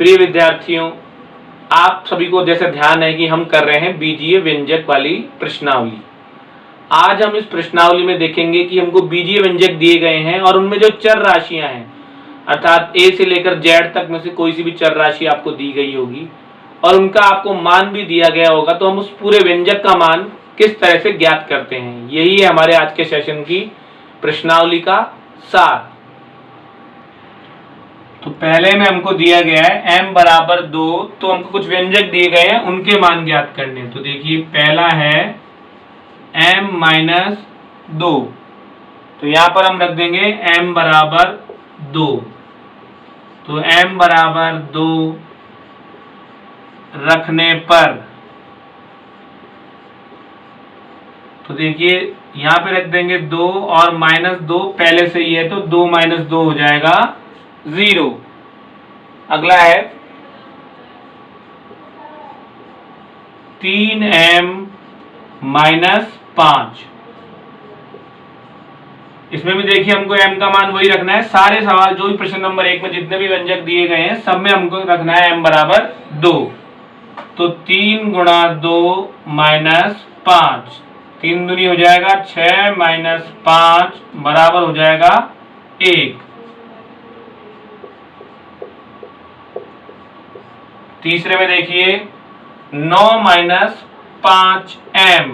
प्रिय विद्यार्थियों, आप सभी को जैसे ध्यान है कि हम कर रहे हैं बीजीय व्यंजक वाली प्रश्नावली। आज हम इस प्रश्नावली में देखेंगे कि हमको बीजीय व्यंजक दिए गए हैं और उनमें जो चर राशियां हैं अर्थात ए से लेकर जेड तक में से कोई सी भी चर राशि आपको दी गई होगी और उनका आपको मान भी दिया गया होगा, तो हम उस पूरे व्यंजक का मान किस तरह से ज्ञात करते हैं, यही है हमारे आज के सेशन की प्रश्नावली का सार। तो पहले में हमको दिया गया है m बराबर 2, तो हमको कुछ व्यंजक दिए गए हैं, उनके मान ज्ञात करने। तो देखिए पहला है m माइनस 2, तो यहां पर हम रख देंगे m बराबर 2। तो m बराबर 2 रखने पर तो देखिए यहां पे रख देंगे 2 और माइनस 2 पहले से ही है, तो 2 माइनस 2 हो जाएगा 0। अगला है 3m माइनस 5। इसमें भी देखिए हमको m का मान वही रखना है। सारे सवाल जो भी प्रश्न नंबर 1 में जितने भी व्यंजक दिए गए हैं सब में हमको रखना है m बराबर 2। तो 3 गुणा 2 माइनस 5, 3 दूनी हो जाएगा 6 माइनस 5 बराबर हो जाएगा 1। तीसरे में देखिए 9 माइनस 5m,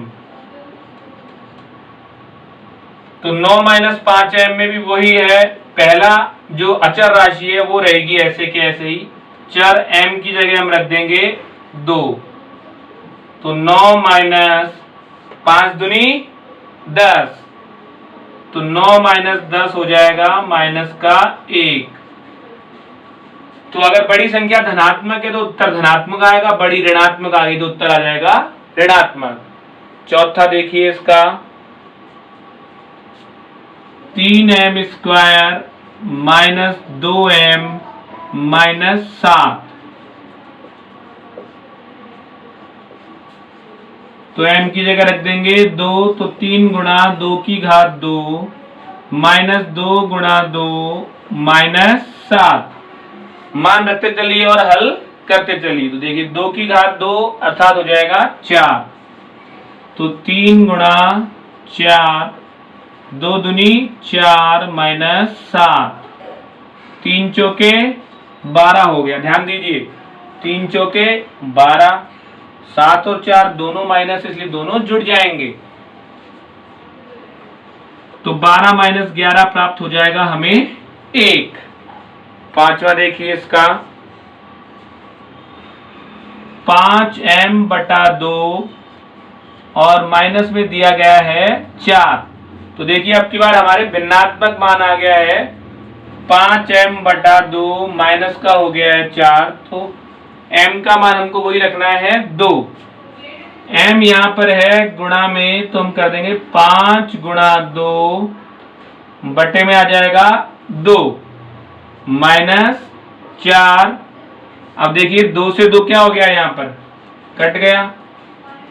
तो 9 माइनस 5m में भी वही है, पहला जो अचर राशि है वो रहेगी ऐसे के ऐसे ही, चर m की जगह हम रख देंगे 2। तो 9 माइनस 5 दूनी 10, तो 9 माइनस 10 हो जाएगा माइनस का 1। तो अगर बड़ी संख्या धनात्मक है तो उत्तर धनात्मक आएगा, बड़ी ऋणात्मक आ गई तो उत्तर आ जाएगा ऋणात्मक। चौथा देखिए इसका 3m square minus 2m minus 7, तो m की जगह रख देंगे 2, तो 3 गुणा 2 की घात 2 माइनस 2 गुणा 2 माइनस 7। मान रखते चलिए और हल करते चलिए। तो देखिए 2 की घात 2 अर्थात हो जाएगा 4, तो 3 गुणा 4, 2 दूनी 4 माइनस 7, 3 चौके 12 हो गया। ध्यान दीजिए 3 चौके 12, 7 और 4 दोनों माइनस, इसलिए दोनों जुड़ जाएंगे। तो 12 माइनस 11 प्राप्त हो जाएगा हमें 1। पांचवा देखिए इसका 5m बटा 2 और माइनस में दिया गया है 4। तो देखिए अब की बार हमारे भिन्नात्मक मान आ गया है, 5m बटा 2 माइनस का हो गया है 4, तो m का मान हमको वही रखना है 2। m यहां पर है गुणा में, तो हम कर देंगे 5 गुणा 2 बटे में आ जाएगा 2 माइनस 4। अब देखिए 2 से 2 क्या हो गया, यहाँ पर कट गया,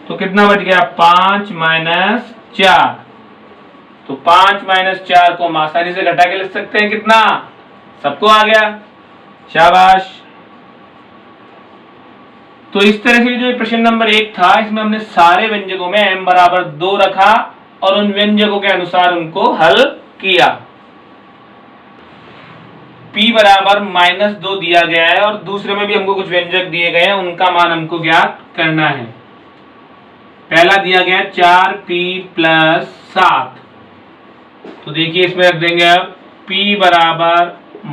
तो कितना बच गया 5 माइनस 4। तो 5 माइनस 4 को हम आसानी से घटा के लिख सकते हैं, कितना, सबको आ गया, शाबाश। तो इस तरह से जो प्रश्न नंबर 1 था इसमें हमने सारे व्यंजकों में m बराबर 2 रखा और उन व्यंजकों के अनुसार उनको हल किया। p बराबर -2 दिया गया है और दूसरे में भी हमको कुछ व्यंजक दिए गए हैं, उनका मान हमको ज्ञात करना है। पहला दिया गया 4p प्लस 7, तो देखिए इसमें रख देंगे अब p बराबर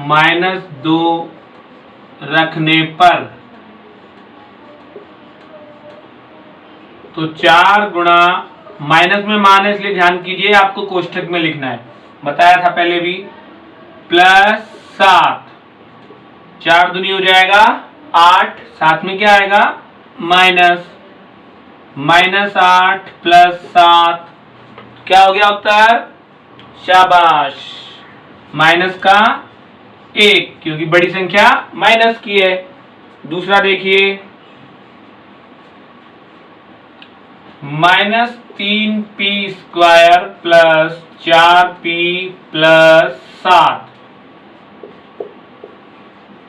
-2 रखने पर, तो 4 गुणा, माइनस में मान है इसलिए ध्यान कीजिए आपको कोष्ठक में लिखना है, बताया था पहले भी, प्लस 7, 4 दूनी हो जाएगा 8, साथ में क्या आएगा माइनस, माइनस 8 प्लस 7 क्या हो गया उत्तर, शाबाश, माइनस का 1, क्योंकि बड़ी संख्या माइनस की है। दूसरा देखिए -3p square plus 4p plus 7,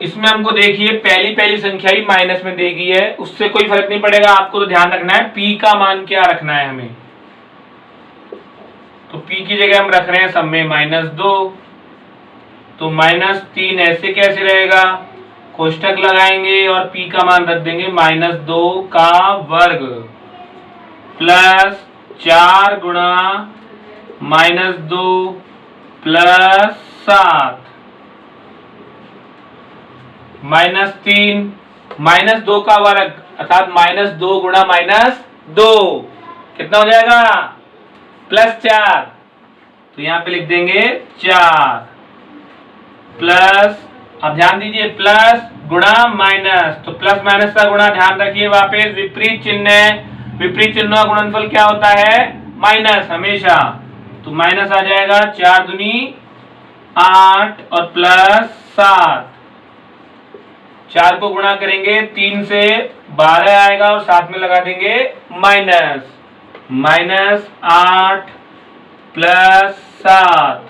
इसमें हमको देखिए पहली पहली संख्या ही माइनस में देगी है, उससे कोई फर्क नहीं पड़ेगा। आपको तो ध्यान रखना है p का मान क्या रखना है हमें। तो p की जगह हम रख रहे हैं सब में -2, तो -3 ऐसे कैसे रहेगा, कोष्टक लगाएंगे और p का मान रख देंगे -2 का वर्ग प्लस 4 गुणा -2 प्लस 7 -3 -2 का वर्ग अर्थात -2 गुणा -2 कितना हो जाएगा +4, तो यहां पे लिख देंगे 4 प्लस, अब ध्यान दीजिए प्लस गुणा माइनस, तो प्लस माइनस का गुणा ध्यान रखिए वापस विपरीत चिन्ह है, विपरीत चिन्ह का गुणनफल क्या होता है माइनस हमेशा, तो माइनस आ जाएगा 4 दूनी 8 और प्लस 7, 4 को गुणा करेंगे 3 से 12 आएगा और साथ में लगा देंगे -8 प्लस 7,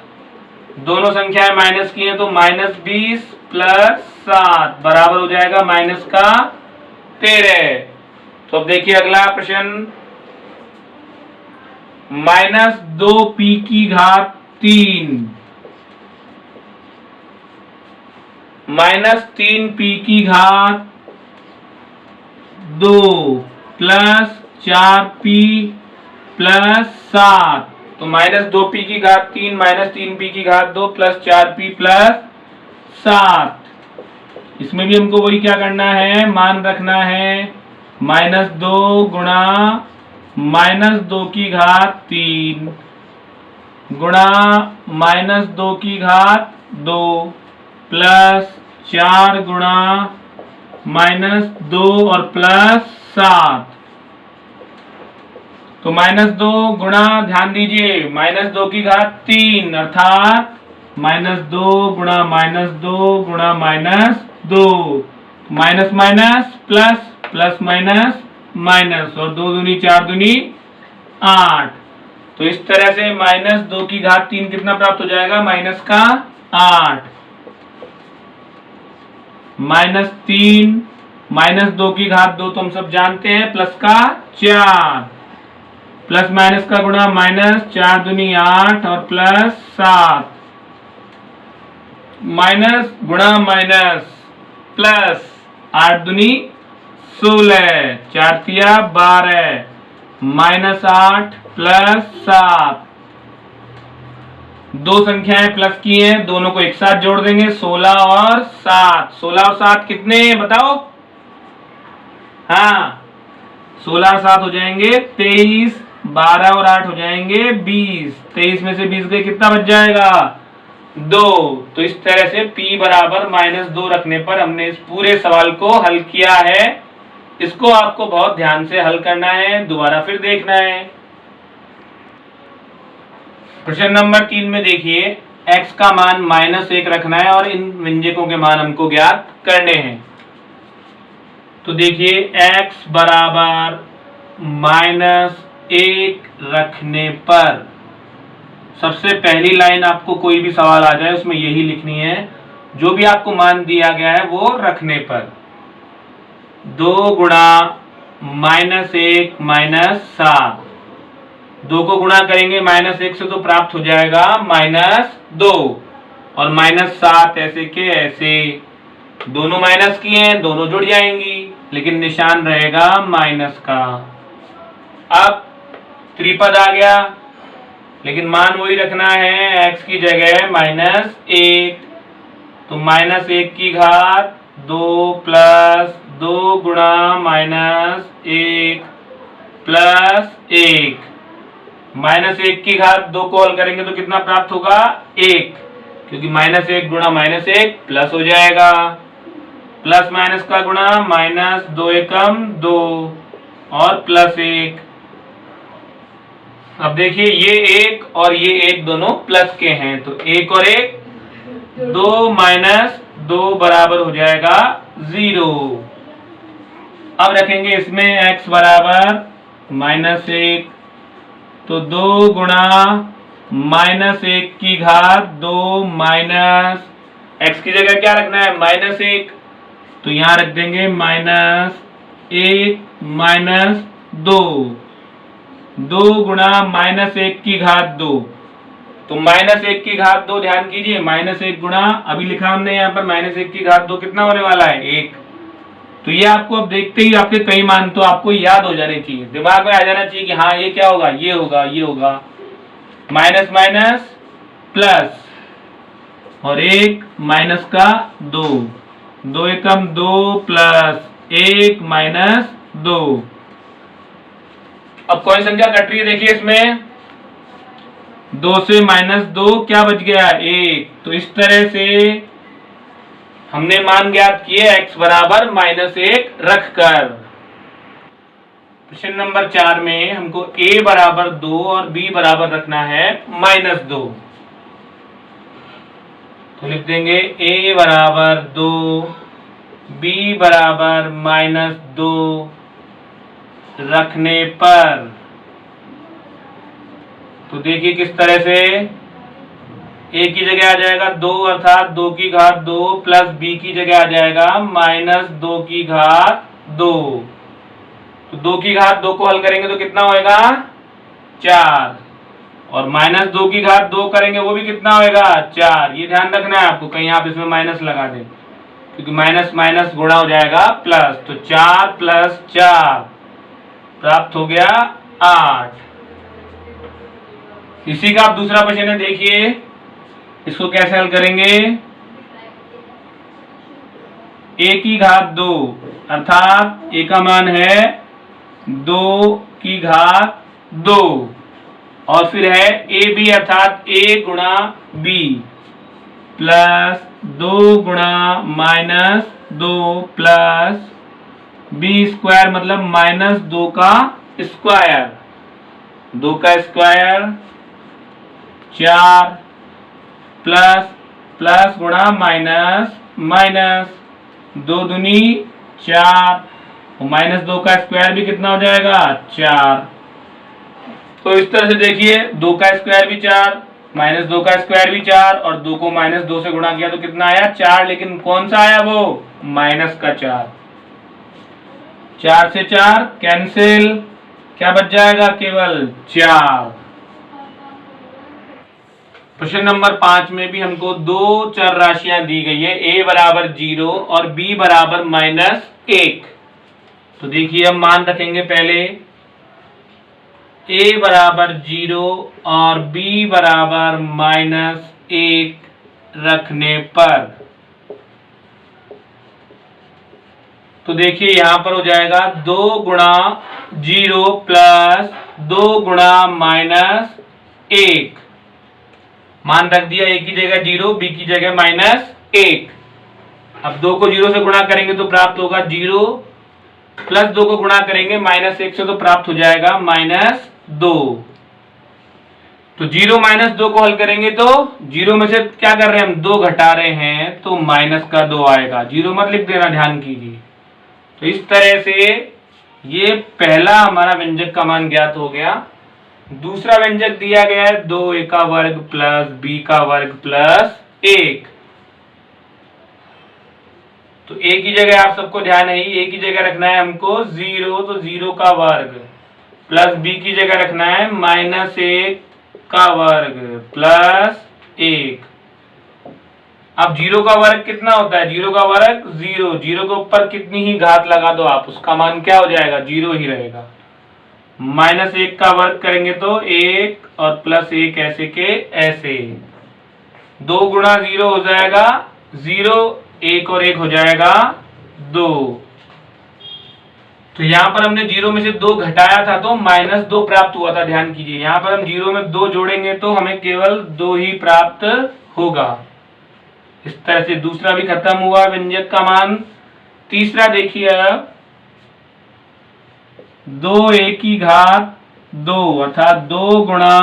दोनों संख्याएं माइनस की हैं तो -20 प्लस 7 बराबर हो जाएगा -13। तो अब देखिए अगला प्रश्न, -2p की घात 3 -3p की घात 2 प्लस 4p प्लस 7, तो -2p की घात 3 -3p की घात 2 प्लस 4p प्लस 7, इसमें भी हमको वही क्या करना है मान रखना है -2 गुणा -2 की घात 3 गुणा -2 की घात 2 प्लस 4 गुणा -2 और प्लस 7, तो -2 गुणा ध्यान दीजिए -2 की घात 3 अर्थात -2 गुणा -2 गुणा -2, minus minus plus plus minus minus और 2 दूनी 4 दूनी 8, तो इस तरह से -2 की घात 3 कितना प्राप्त हो जाएगा -8, -3 -2 की घात 2 तो हम सब जानते हैं प्लस का 4, प्लस माइनस का गुणा माइनस 4 दूनी 8 और प्लस 7, माइनस गुणा माइनस प्लस 8 दूनी 16 4 तिया 12 -8 प्लस 7, दो संख्याएं प्लस की हैं दोनों को एक साथ जोड़ देंगे 16 और 7, 16 और 7 कितने बताओ, हाँ 16 और 7 हो जाएंगे 23, 12 और 8 हो जाएंगे 20, 23 में से 20 गए कितना बच जाएगा 2, तो इस तरह से p बराबर -2 रखने पर हमने इस पूरे सवाल को हल किया है। इसको आपको बहुत ध्यान से हल करना है, दोबारा फिर देखना है। प्रश्न नंबर 3 में देखिए x का मान -1 रखना है और इन व्यंजकों के मान हमको ज्ञात करने हैं। तो देखिए x बराबर -1 रखने पर सबसे पहली लाइन आपको कोई भी सवाल आ जाए उसमें यही लिखनी है, जो भी आपको मान दिया गया है वो रखने पर 2 गुणा -1 -7, 2 को गुणा करेंगे -1 से तो प्राप्त हो जाएगा -2 और -7 ऐसे के ऐसे, दोनों माइनस की हैं दोनों जुड़ जाएंगी लेकिन निशान रहेगा माइनस का। अब त्रिपद आ गया लेकिन मान वही रखना है, x की जगह -1, तो -1 की घात 2 प्लस 2 गुणा -1 प्लस 1, -1 की घात 2 को हल करेंगे तो कितना प्राप्त होगा 1, क्योंकि -1 गुणा -1 प्लस हो जाएगा, प्लस माइनस का गुणा -2 एकम 2 और प्लस 1। अब देखिए ये 1 और ये 1 दोनों प्लस के हैं तो 1 और 1 2 -2 बराबर हो जाएगा 0। अब रखेंगे इसमें x बराबर -1, तो 2 गुणा -1 की घात 2 माइनस x की जगह क्या रखना है, -1, तो यहां रख देंगे -1 -2, 2 गुणा -1 की घात 2, तो -1 की घात 2 ध्यान कीजिए, -1 गुणा, अभी लिखा हमने यहाँ पर -1 की घात 2 कितना होने वाला है, 1। तो ये आपको अब देखते ही आपके कई मान तो आपको याद हो जाने चाहिए, दिमाग में आ जाना चाहिए कि हाँ ये क्या होगा, ये होगा, ये होगा, माइनस माइनस प्लस, और 1 माइनस का 2, 2 एकम 2 प्लस 1 -2। अब कौन सी संख्या कट रही है देखिए इसमें, 2 से -2 क्या बच गया, 1। तो इस तरह से हमने मान ज्ञात किए x बराबर -1 रखकर। क्वेश्चन नंबर 4 में हमको a बराबर 2 और b बराबर रखना है -2, तो लिख देंगे a बराबर 2, b बराबर -2 रखने पर, तो देखिए किस तरह से, a की जगह आ जाएगा 2 अर्थात 2 की घात 2 प्लस b की जगह आ जाएगा -2 की घात 2, तो 2 की घात 2 को हल करेंगे तो कितना होएगा, 4, और -2 की घात 2 करेंगे वो भी कितना होएगा, 4। ये ध्यान रखना है आपको, कहीं आप इसमें माइनस लगा दें, क्योंकि माइनस माइनस गुणा हो जाएगा प्लस, तो 4 + 4 प्राप्त हो गया 8। इसी का आप दूसरा क्वेश्चन है, देखिए इसको कैसे हल करेंगे, a की घात 2 अर्थात a का मान है 2 की घात 2, और फिर है ab अर्थात a गुणा b प्लस 2 गुणा -2 प्लस b स्क्वायर मतलब -2 का स्क्वायर, 2 का स्क्वायर 4 प्लस प्लस गुणा माइनस माइनस, 2 दूनी 4, और -2 का स्क्वायर भी कितना हो जाएगा, 4। तो इस तरह से देखिए 2 का स्क्वायर भी 4, -2 का स्क्वायर भी 4, और 2 को -2 से गुणा किया तो कितना आया, 4, लेकिन कौन सा आया वो, माइनस का 4। 4 से 4 कैंसिल, क्या बच जाएगा, केवल 4। क्वेश्चन नंबर 5 में भी हमको 2 चर राशियां दी गई है, a बराबर 0 और b बराबर -1। तो देखिए हम मान रखेंगे पहले a बराबर 0 और b बराबर -1 रखने पर, तो देखिए यहां पर हो जाएगा 2 गुणा 0 प्लस 2 गुणा -1, मान रख दिया a की जगह 0, b की जगह -1। अब 2 को 0 से गुणा करेंगे तो प्राप्त होगा 0, प्लस 2 को गुणा करेंगे -1 से तो प्राप्त हो जाएगा -2। तो 0 -2 को हल करेंगे तो 0 में से क्या कर रहे हैं हम, 2 घटा रहे हैं, तो -2 आएगा, 0 मत लिख देना, ध्यान कीजिए। तो इस तरह से ये पहला हमारा व्यंजक का मान ज्ञात हो गया। दूसरा व्यंजक दिया गया है 2a का वर्ग प्लस b का वर्ग प्लस 1। तो a की जगह आप सबको ध्यान है, a की जगह रखना है हमको 0, तो 0 का वर्ग, प्लस b की जगह रखना है -1 का वर्ग प्लस 1। अब 0 का वर्ग कितना होता है, 0 का वर्ग 0, 0 के ऊपर कितनी ही घात लगा दो आप, उसका मान क्या हो जाएगा, 0 ही रहेगा। -1 का वर्ग करेंगे तो 1 और प्लस 1 ऐसे के ऐसे, 2 गुणा 0 हो जाएगा 0, 1 और 1 हो जाएगा 2। तो यहाँ पर हमने 0 में से 2 घटाया था तो -2 प्राप्त हुआ था, ध्यान कीजिए। यहाँ पर हम 0 में 2 जोड़ेंगे तो हमें केवल 2 ही प्राप्त होगा। इस तरह से दूसरा भी खत्म हुआ व्यंजक का मान। तीसरा देखिए अब 2a की घात 2 अर्थात 2 गुणा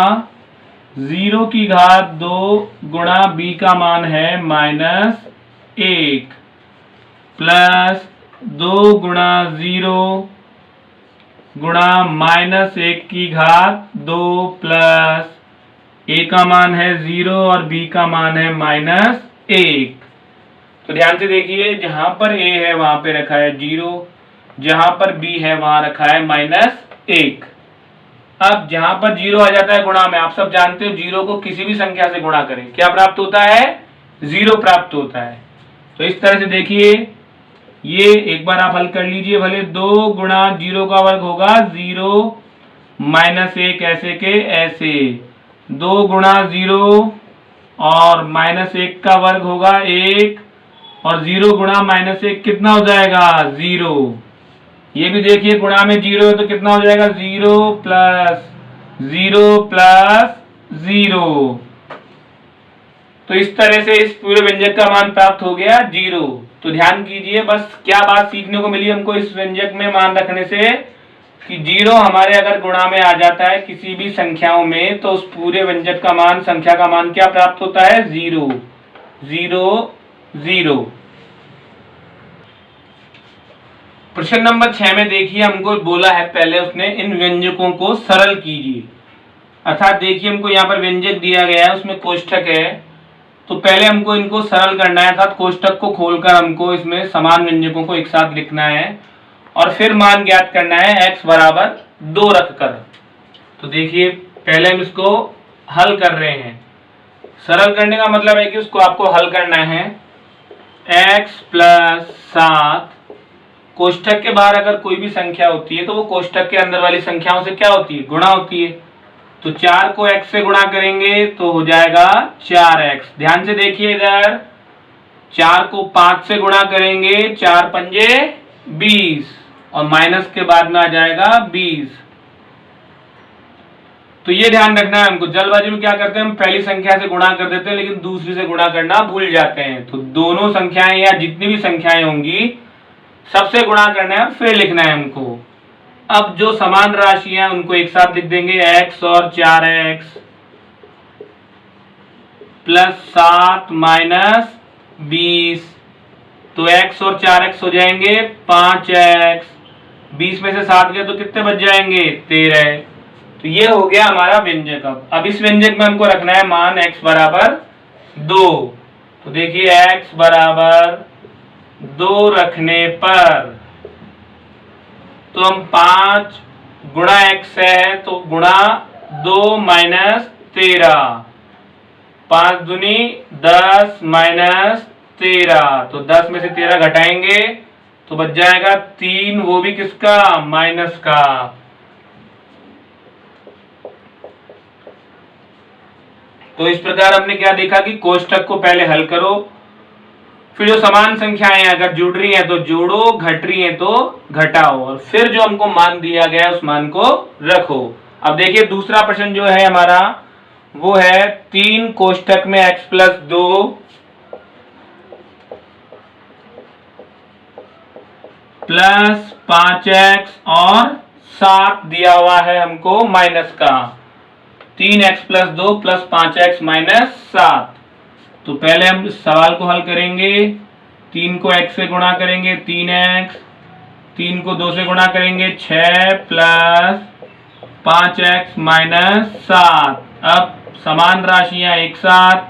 0 की घात 2 गुणा b का मान है -1 प्लस 2 गुणा 0 गुणा -1 की घात 2 प्लस a का मान है 0 और b का मान है -1। तो ध्यान से देखिए, जहां पर a है वहां पे रखा है 0, जहां पर b है वहां रखा है -1। अब जहां पर 0 आ जाता है गुणा में, आप सब जानते हो 0 को किसी भी संख्या से गुणा करें क्या प्राप्त होता है, 0 प्राप्त होता है। तो इस तरह से देखिए, ये एक बार आप हल कर लीजिए भले, 2 गुणा 0 का वर्ग होगा 0 -1 ऐसे के ऐसे, 2 गुणा 0 और -1 का वर्ग होगा 1, और 0 गुणा -1 कितना हो जाएगा 0। ये भी देखिए गुणा में 0 है तो कितना हो जाएगा 0 प्लस 0 प्लस 0। तो इस तरह से इस पूरे व्यंजक का मान प्राप्त हो गया 0। तो ध्यान कीजिए, बस क्या बात सीखने को मिली हमको इस व्यंजक में मान रखने से कि 0 हमारे अगर गुणा में आ जाता है किसी भी संख्याओं में तो उस पूरे व्यंजक का मान, संख्या का मान क्या प्राप्त होता है 0 0 0। प्रश्न नंबर 6 में देखिए, हमको बोला है पहले उसने इन व्यंजकों को सरल कीजिए। अर्थात देखिए हमको यहाँ पर व्यंजक दिया गया है, उसमें कोष्ठक है, तो पहले हमको इनको सरल करना है, अर्थात कोष्ठक को खोलकर हमको इसमें समान व्यंजकों को एक साथ लिखना है और फिर मान ज्ञात करना है x बराबर 2 रखकर। तो देखिए पहले हम इसको हल कर रहे हैं। सरल करने का मतलब है कि उसको आपको हल करना है। x प्लस 7, कोष्ठक के बाहर अगर कोई भी संख्या होती है तो वो कोष्ठक के अंदर वाली संख्याओं से क्या होती है, गुणा होती है। तो 4 को x से गुणा करेंगे तो हो जाएगा 4x। ध्यान से देखिए इधर, 4 को 5 से गुणा करेंगे, 4 पंजे 20 और माइनस के बाद में आ जाएगा 20। तो ये ध्यान रखना है हमको, जल्दबाजी में क्या करते हैं हम पहली संख्या से गुणा कर देते हैं लेकिन दूसरी से गुणा करना भूल जाते हैं। तो दोनों संख्याएं या जितनी भी संख्याएं होंगी सबसे गुणा करना है फिर लिखना है हमको। अब जो समान राशियां उनको एक साथ लिख देंगे, x और 4x प्लस 7 माइनस 20, तो x और 4x हो जाएंगे 5x, 20 में से 7 गए तो कितने बच जाएंगे 13। तो ये हो गया हमारा व्यंजक। अब इस व्यंजक में हमको रखना है मान x बराबर 2। तो देखिए x बराबर 2 रखने पर तो हम 5 गुणा x है तो गुणा 2 माइनस 13, 5 दूनी 10 माइनस 13, तो 10 में से 13 घटाएंगे तो बच जाएगा 3, वो भी किसका, माइनस का। तो इस प्रकार हमने क्या देखा कि कोष्ठक को पहले हल करो, फिर जो समान संख्याएं अगर जुड़ रही हैं तो जोड़ो, घट रही हैं तो घटाओ, और फिर जो हमको मान दिया गया उस मान को रखो। अब देखिए दूसरा प्रश्न जो है हमारा वो है 3 कोष्ठक में x प्लस 2 प्लस 5x और 7 दिया हुआ है हमको माइनस का। 3x plus 2 plus 5x minus 7। तो पहले हम इस सवाल को हल करेंगे। 3 को x से गुणा करेंगे 3x, 3 को 2 से गुणा करेंगे 6 प्लस 5x माइनस 7। अब समान राशियां एक साथ,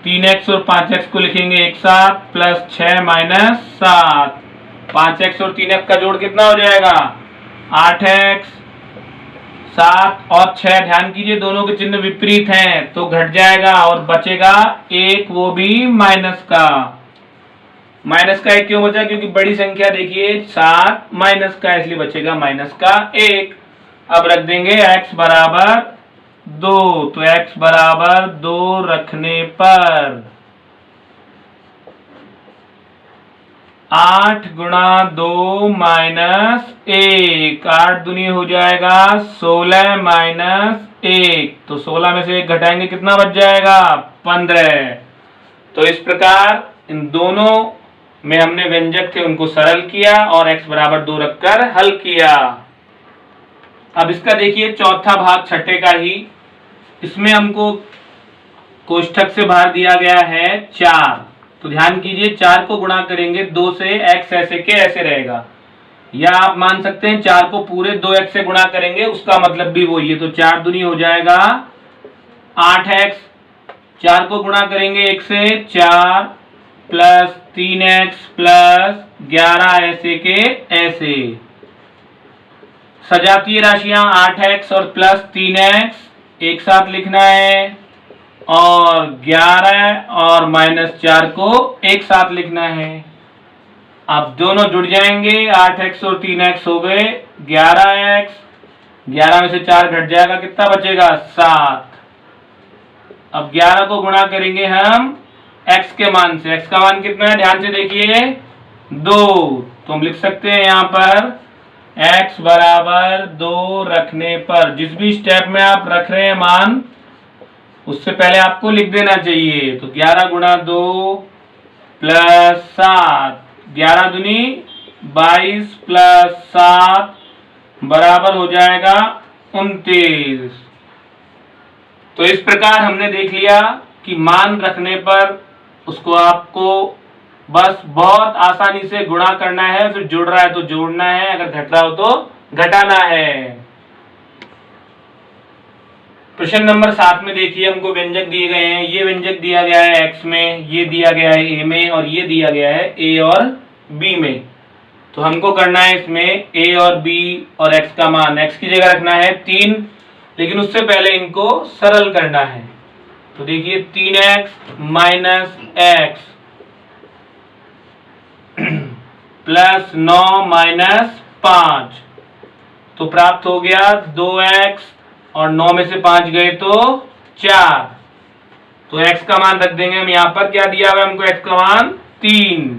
3x और 5x को लिखेंगे एक साथ, प्लस 6 माइनस 7। 5x और 3x का जोड़ कितना हो जाएगा 8x। 7 और 6 ध्यान कीजिए दोनों के चिन्ह विपरीत हैं तो घट जाएगा और बचेगा 1, वो भी माइनस का। माइनस का 1 क्यों बचा, क्योंकि बड़ी संख्या देखिए 7 माइनस का, इसलिए बचेगा माइनस का 1। अब रख देंगे x बराबर 2, तो x बराबर 2 रखने पर 8 गुणा 2 माइनस 1, 8 दूनी हो जाएगा 16 माइनस 1, तो 16 में से 1 घटाएंगे कितना बच जाएगा 15। तो इस प्रकार इन दोनों में हमने व्यंजक थे उनको सरल किया और x बराबर 2 रखकर हल किया। अब इसका देखिए चौथा भाग छठे का ही, इसमें हमको कोष्ठक से बाहर दिया गया है 4। तो ध्यान कीजिए 4 को गुणा करेंगे 2 से, x ऐसे के ऐसे रहेगा, या आप मान सकते हैं 4 को पूरे 2x से गुणा करेंगे उसका मतलब भी वही है, तो 4 दूनी हो जाएगा 8x। 4 को गुणा करेंगे 1 से 4 प्लस 3x प्लस 11 ऐसे के ऐसे। सजातीय राशियां 8x और प्लस 3x एक साथ लिखना है और 11 और -4 को एक साथ लिखना है। अब दोनों जुड़ जाएंगे, 8x और 3x हो गए 11x, 11 में से 4 घट जाएगा, कितना बचेगा 7। अब 11 को गुणा करेंगे हम x के मान से। x का मान कितना है ध्यान से देखिए 2, तो हम लिख सकते हैं यहाँ पर x बराबर 2 रखने पर, जिस भी स्टेप में आप रख रहे हैं मान उससे पहले आपको लिख देना चाहिए। तो 11 गुणा 2 प्लस 7, 11 दूनी 22 प्लस 7 बराबर हो जाएगा 29। तो इस प्रकार हमने देख लिया कि मान रखने पर उसको आपको बस बहुत आसानी से गुणा करना है, फिर जुड़ रहा है तो जोड़ना है, अगर घट रहा हो तो घटाना है। प्रश्न नंबर 7 में देखिए हमको व्यंजक दिए गए हैं। ये व्यंजक दिया गया है x में, ये दिया गया है a में और ये दिया गया है a और b में। तो हमको करना है इसमें a और b और x का मान, x की जगह रखना है 3, लेकिन उससे पहले इनको सरल करना है। तो देखिए 3x minus x plus 9 minus 5, तो प्राप्त हो गया 2x और 9 में से 5 गए तो 4। तो x का मान रख देंगे हम यहाँ पर, क्या दिया हुआ हमको x का मान 3,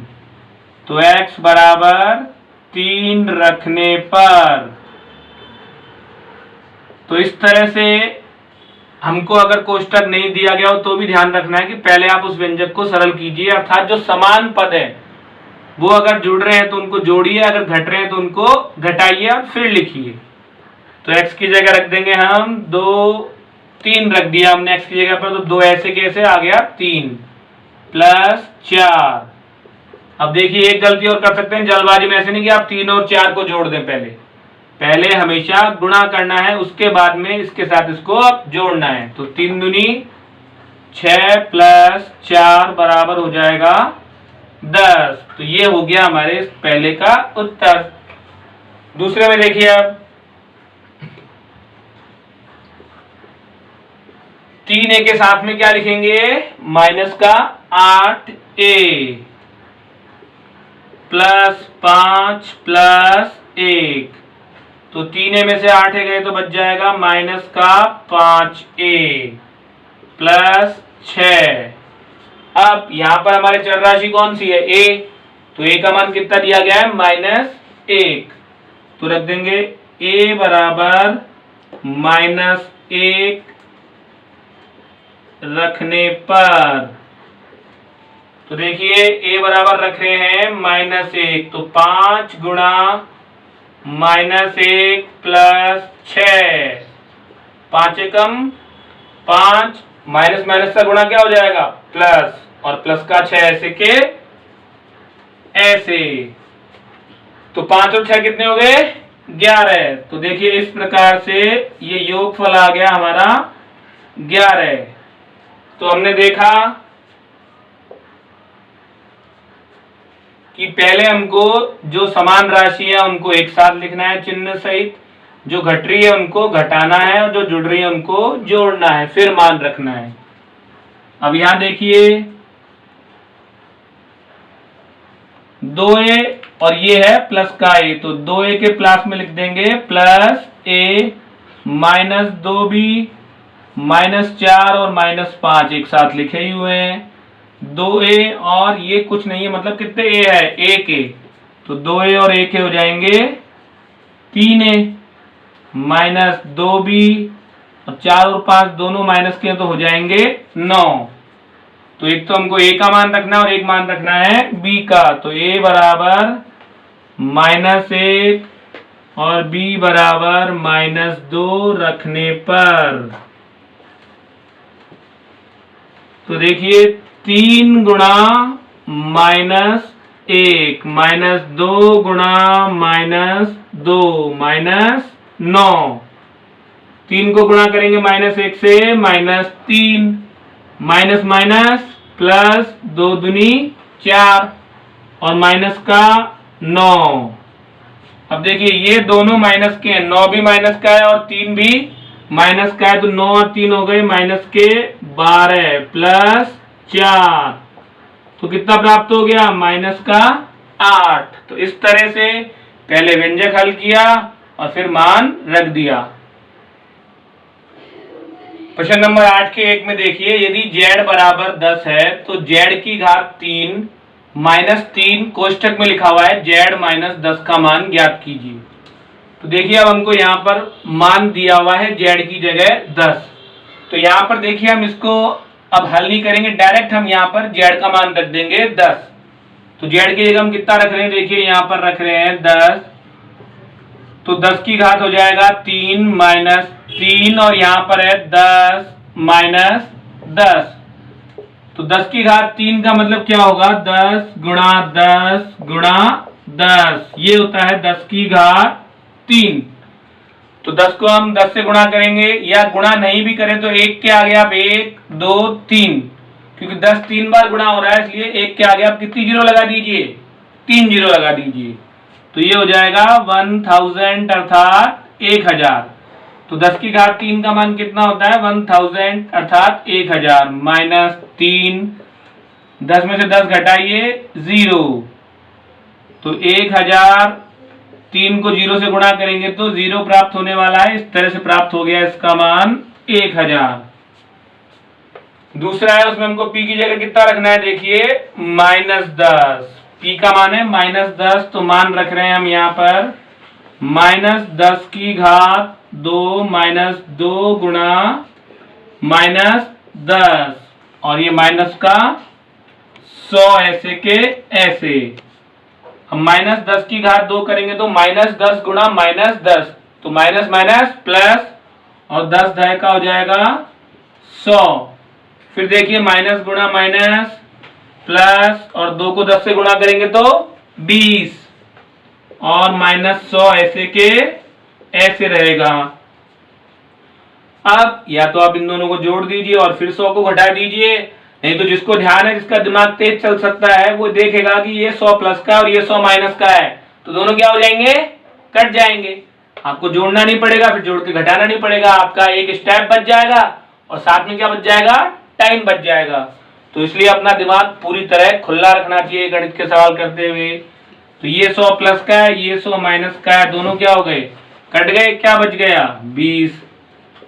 तो x बराबर 3 रखने पर। तो इस तरह से हमको अगर कोष्टक नहीं दिया गया हो तो भी ध्यान रखना है कि पहले आप उस व्यंजक को सरल कीजिए, अर्थात जो समान पद है वो अगर जुड़ रहे हैं तो उनको जोड़िए, अगर घट रहे हैं तो उनको घटाइए और फिर लिखिए। तो x की जगह रख देंगे हम 2, 3 रख दिया हमने x की जगह पर, तो 2 ऐसे कैसे आ गया 3 प्लस 4। अब देखिए एक गलती और कर सकते हैं जल्दबाजी में, ऐसे नहीं कि आप 3 और 4 को जोड़ दें, पहले हमेशा गुणा करना है, उसके बाद में इसके साथ इसको अब जोड़ना है। तो 3 दूनी 6 प्लस 4 बराबर हो जाएगा 10। तो ये हो गया हमारे पहले का उत्तर। दूसरे में देखिए अब 3a के साथ में क्या लिखेंगे माइनस का 8a प्लस 5 प्लस 1, तो 3a में से 8a गए तो बच जाएगा माइनस का 5a प्लस 6। अब यहां पर हमारे चर राशि कौन सी है a, तो a का मान कितना दिया गया है -1, तो रख देंगे a बराबर -1 रखने पर। तो देखिए a बराबर रख रहे हैं -1, तो 5 गुणा -1 प्लस 6, 5 एकम 5, माइनस माइनस का गुणा क्या हो जाएगा प्लस, और प्लस का 6 ऐसे के ऐसे, तो 5 और 6 कितने हो गए 11। तो देखिए इस प्रकार से ये योगफल आ गया हमारा 11। तो हमने देखा कि पहले हमको जो समान राशि है उनको एक साथ लिखना है चिन्ह सहित, जो घट रही है उनको घटाना है और जो जुड़ रही है उनको जोड़ना है, फिर मान रखना है। अब यहां देखिए 2a और ये है प्लस का a, तो 2a के प्लस में लिख देंगे प्लस a माइनस 2b -4 और -5 एक साथ लिखे ही हुए हैं। 2a और ये कुछ नहीं है, मतलब कितने a है 1a, तो 2a और 1a हो जाएंगे 3a माइनस 2b और 4 और 5 दोनों माइनस के तो हो जाएंगे 9। तो एक तो हमको a का मान रखना है और एक मान रखना है b का, तो a बराबर -1 और b बराबर -2 रखने पर। तो देखिए 3 गुणा -1 -2 गुणा -2 -9, 3 को गुणा करेंगे -1 से -3, माइनस माइनस प्लस 2 दूनी 4 और माइनस का 9। अब देखिए ये दोनों माइनस के हैं, 9 भी माइनस का है और 3 भी माइनस का है, तो 9 और 3 हो गए माइनस के 12 प्लस 4, तो कितना प्राप्त हो गया माइनस का 8। तो इस तरह से पहले व्यंजक हल किया और फिर मान रख दिया। प्रश्न नंबर 8 के 1 में देखिए, यदि z बराबर 10 है तो z की घात 3 माइनस 3 कोष्टक में लिखा हुआ है z माइनस 10 का मान ज्ञात कीजिए। तो देखिए अब हमको यहाँ पर मान दिया हुआ है z की जगह 10, तो यहाँ पर देखिए हम इसको अब हल नहीं करेंगे, डायरेक्ट हम यहाँ पर z का मान रख देंगे 10। तो z की जगह हम कितना रख रहे हैं, देखिए यहाँ पर रख रहे हैं 10, तो 10 की घात हो जाएगा 3 माइनस 3 और यहाँ पर है 10 माइनस 10, तो 10 की घात 3 का मतलब क्या होगा 10 गुणा 10 गुणा 10, ये होता है 10 की घात 3। तो 10 को हम 10 से गुणा करेंगे या गुणा नहीं भी करें तो 1 के आगे आप 1 2 3, क्योंकि 10 3 बार गुणा हो रहा है इसलिए 1 के आगे आप कितनी जीरो लगा दीजिए, 3 जीरो लगा दीजिए, तो ये हो जाएगा 1000 अर्थात 1000। तो 10 की घात 3 का मान कितना होता है 1000 अर्थात 1000 माइनस 3, 10 में से 10 घटाइए 0, तो 1000 3 को 0 से गुणा करेंगे तो 0 प्राप्त होने वाला है, इस तरह से प्राप्त हो गया इसका मान 1000। दूसरा है उसमें हमको p की जगह कितना रखना है, देखिए -10, p का मान है -10, तो मान रख रहे हैं हम यहाँ पर -10 की घात 2 माइनस 2 गुणा -10 और ये माइनस का 100 ऐसे के ऐसे। हम -10 की घात 2 करेंगे तो -10 गुणा -10, तो माइनस माइनस प्लस और 10 10 का हो जाएगा 100, फिर देखिए माइनस गुणा माइनस प्लस और 2 को 10 से गुणा करेंगे तो 20 और -100 ऐसे के ऐसे रहेगा। अब या तो आप इन दोनों को जोड़ दीजिए और फिर 100 को घटा दीजिए, नहीं तो जिसको ध्यान है, जिसका दिमाग तेज चल सकता है, वो देखेगा कि ये 100 प्लस का और ये 100 माइनस का है, तो दोनों क्या हो जाएंगे, कट जाएंगे। आपको जोड़ना नहीं पड़ेगा, फिर जोड़ के घटाना नहीं पड़ेगा, आपका एक स्टेप बच जाएगा और साथ में क्या बच जाएगा, टाइम बच जाएगा। तो इसलिए अपना दिमाग पूरी तरह खुला रखना चाहिए गणित के सवाल करते हुए। तो ये 100 प्लस का है, ये 100 माइनस का है, दोनों क्या हो गए, कट गए, क्या बच गया 20।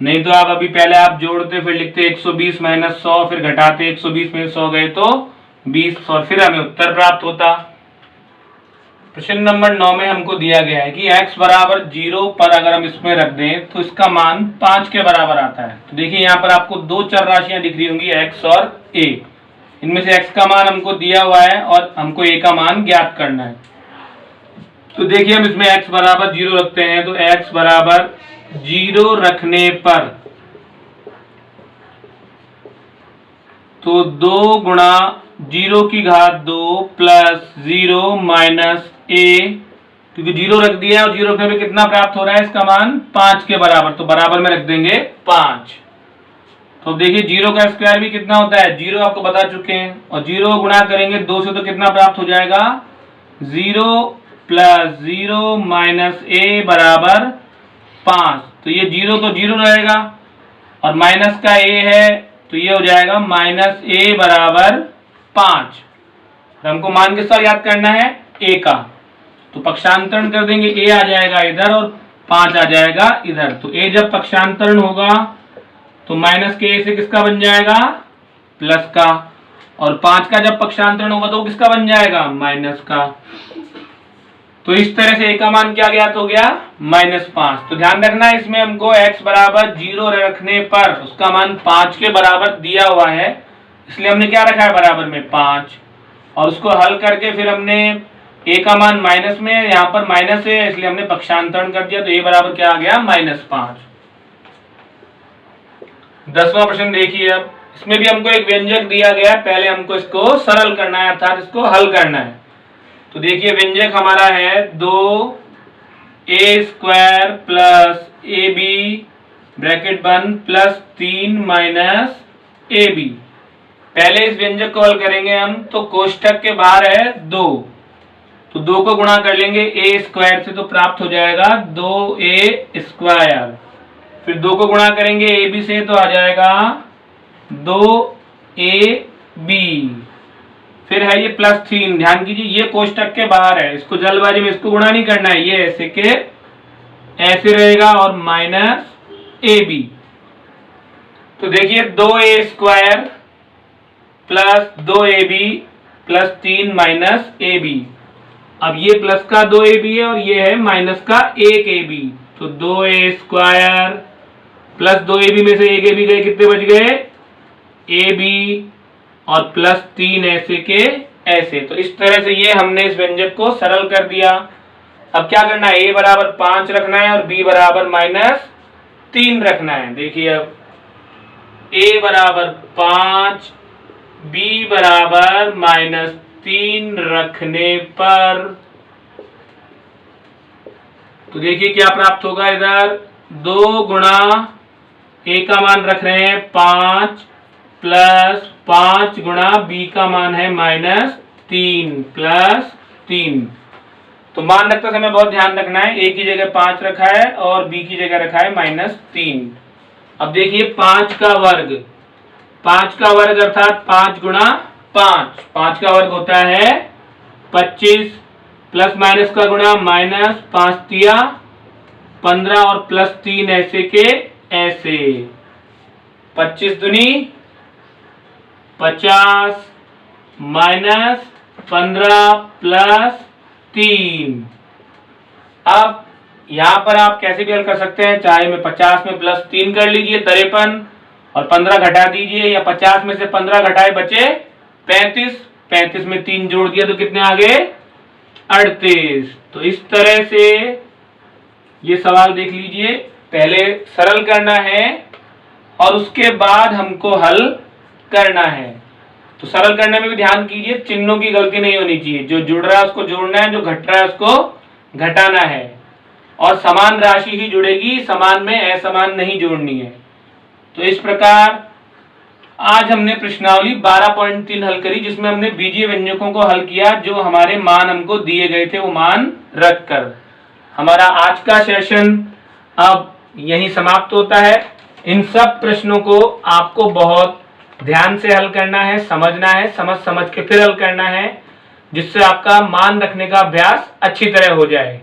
नहीं तो आप अभी पहले आप जोड़ते फिर लिखते 120 माइनस 100, फिर घटाते 120 में 100 गए तो 20 और फिर हमें उत्तर प्राप्त होता। प्रश्न नंबर 9 में हमको दिया गया है कि x बराबर 0 पर अगर हम इसमें रख दें तो इसका मान 5 के बराबर आता है। तो देखिए यहाँ पर आपको दो चर राशियां दिख रही होंगी x और a, इनमें से x का मान हमको दिया हुआ है और हमको a का मान ज्ञात करना है। तो देखिए हम इसमें x बराबर 0 रखते हैं, तो x बराबर 0 रखने पर तो 2 गुणा 0 की घात 2 प्लस 0 माइनस a, क्योंकि 0 रख दिया है और 0 रखने पे कितना प्राप्त हो रहा है, इसका मान 5 के बराबर, तो बराबर में रख देंगे 5। तो देखिए 0 का स्क्वायर भी कितना होता है, 0 आपको बता चुके हैं, और 0 गुणा करेंगे 2 से तो कितना प्राप्त हो जाएगा 0 प्लस 0 माइनस a बराबर 5। तो ये 0 तो 0 रहेगा और माइनस का a है, तो ये हो जाएगा माइनस a बराबर 5। हमको मान किसका याद करना है, a का, तो पक्षांतरण कर देंगे, a आ जाएगा इधर और 5 आ जाएगा इधर। तो a जब पक्षांतरण होगा तो माइनस के a से किसका बन जाएगा, प्लस का, और 5 का जब पक्षांतरण होगा तो किसका बन जाएगा, माइनस का। तो इस तरह से a का मान क्या ज्ञात हो गया, -5। तो ध्यान रखना है इसमें हमको x बराबर 0 रखने पर उसका मान 5 के बराबर दिया हुआ है, इसलिए हमने क्या रखा है बराबर में 5, और उसको हल करके फिर हमने a का मान माइनस में, यहाँ पर माइनस है इसलिए हमने पक्षांतरण कर दिया, तो a बराबर क्या आ गया, -5। 10वां प्रश्न देखिए, अब इसमें भी हमको एक व्यंजक दिया गया है, पहले हमको इसको सरल करना है अर्थात इसको हल करना है। तो देखिए व्यंजक हमारा है 2a² प्लस ab ब्रैकेट बंद प्लस 3 माइनस ab। पहले इस व्यंजक को हल करेंगे हम, तो कोष्ठक के बाहर है 2, तो 2 को गुणा कर लेंगे ए स्क्वायर से, तो प्राप्त हो जाएगा 2a स्क्वायर। फिर 2 को गुणा करेंगे ए बी से, तो आ जाएगा 2ab। फिर है ये +3, ध्यान कीजिए ये कोष्ठक के बाहर है, इसको जल्दबाजी में इसको गुणा नहीं करना है, ये ऐसे के ऐसे रहेगा और -ab। तो देखिए 2a square plus 2ab plus 3 -ab। अब ये प्लस का 2ab है और ये है माइनस का 1ab, तो 2a स्क्वायर प्लस 2ab में से 1ab गए, कितने बच गए ab, और प्लस 3 ऐसे के ऐसे। तो इस तरह से ये हमने इस व्यंजक को सरल कर दिया। अब क्या करना है, a बराबर 5 रखना है और b बराबर -3 रखना है। देखिए अब a बराबर 5, b बराबर -3 रखने पर, तो देखिए क्या प्राप्त होगा, इधर 2 गुणा a का मान रख रहे हैं 5 प्लस 5 गुणा b का मान है -3 प्लस 3। तो मान रखते समय बहुत ध्यान रखना है, a की जगह 5 रखा है और b की जगह रखा है -3। अब देखिए 5 का वर्ग, 5 का वर्ग अर्थात 5 गुणा 5, 5 का वर्ग होता है 25, प्लस माइनस का गुणा -5 तिया 15 और प्लस 3 ऐसे के ऐसे, 25 दूनी 50 -15 प्लस 3। अब यहां पर आप कैसे भी हल कर सकते हैं, चाहे में 50 में प्लस 3 कर लीजिए 53 और 15 घटा दीजिए, या 50 में से 15 घटाए बचे 35, 35 में 3 जोड़ दिया तो कितने आ गए 38। तो इस तरह से ये सवाल देख लीजिए, पहले सरल करना है और उसके बाद हमको हल करना है। तो सरल करने में भी ध्यान कीजिए, चिन्हों की गलती नहीं होनी चाहिए, जो जुड़ रहा है उसको जोड़ना है, जो घट रहा है उसको घटाना है, और समान राशि ही जुड़ेगी, समान में असमान नहीं जोड़नी है। तो इस प्रकार आज हमने प्रश्नावली 12.3 हल करी, जिसमें हमने बीजीय व्यंजकों को हल किया, जो हमारे मान हमको दिए गए थे वो मान रखकर। हमारा आज का सेशन अब यहीं समाप्त होता है। इन सब प्रश्नों को आपको बहुत ध्यान से हल करना है, समझना है, समझ के फिर हल करना है, जिससे आपका मान रखने का अभ्यास अच्छी तरह हो जाए।